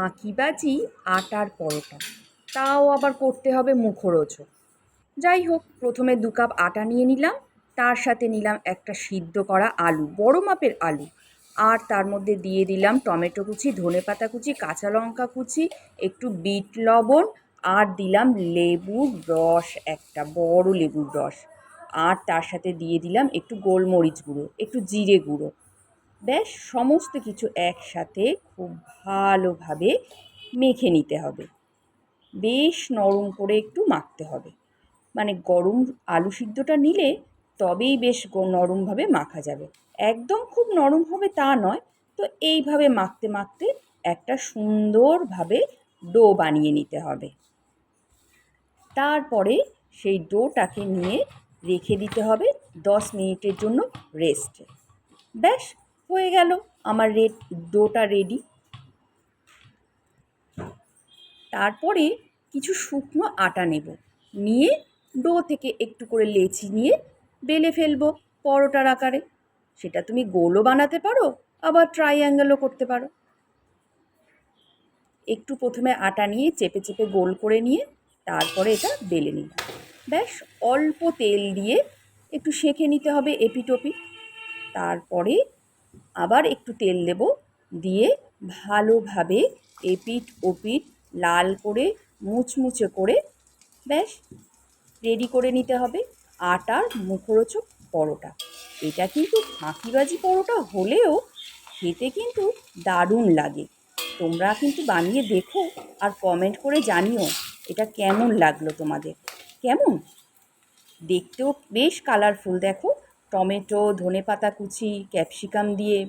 ফাঁকিবাজি আটার পরোটা, তাও আবার করতে হবে মুখরোচক। যাই হোক, প্রথমে 2 কাপ আটা নিয়ে নিলাম, তার সাথে নিলাম একটা সিদ্ধ করা আলু, বড় মাপের আলু, আর তার মধ্যে দিয়ে দিলাম টমেটো কুচি, ধনেপাতা কুচি, কাঁচা লঙ্কা কুচি, একটু বিট লবণ, আর দিলাম লেবুর রস, একটা বড় লেবুর রস, আর তার সাথে দিয়ে দিলাম একটু গোলমরিচ গুঁড়ো, একটু জিরে গুঁড়ো। ব্যাস সমস্ত কিছু একসাথে খুব ভালোভাবে মেখে নিতে হবে। বেশ নরম করে একটু মাখতে হবে, মানে গরম আলু সিদ্ধটা নিলে তবেই বেশ নরমভাবে মাখা যাবে। একদম খুব নরম হবে তা নয়, তো এইভাবে মাখতে মাখতে একটা সুন্দরভাবে ডো বানিয়ে নিতে হবে। তারপরে সেই ডোটাকে নিয়ে রেখে দিতে হবে 10 মিনিটের জন্য রেস্টে। ব্যাস হয়ে গেল আমার ডোটা রেডি। তারপরে কিছু শুকনো আটা নেব, নিয়ে ডো থেকে একটু করে লেচি নিয়ে বেলে ফেলবো পরোটার আকারে। সেটা তুমি গোলও বানাতে পারো, আবার ট্রাইঅ্যাঙ্গেলও করতে পারো। একটু প্রথমে আটা নিয়ে চেপে চেপে গোল করে নিয়ে তারপরে এটা বেলে নিলাম। ব্যাস অল্প তেল দিয়ে একটু সেঁকে নিতে হবে এপিটোপিট। তারপরে আবার একটু তেল দেব, দিয়ে ভালোভাবে এপিট ওপিট লাল করে মুচমুচে করে ব্যাস রেডি করে নিতে হবে আটার মুখরোচক পরোটা। এটা কিন্তু ফাঁকিবাজি পরোটা হলেও খেতে কিন্তু দারুণ লাগে। তোমরা কিন্তু বানিয়ে দেখো আর কমেন্ট করে জানিও এটা কেমন লাগলো তোমাদের। কেমন? দেখতেও বেশ কালারফুল, দেখো টমেটো, ধনেপাতা কুচি, ক্যাপসিকাম দিয়ে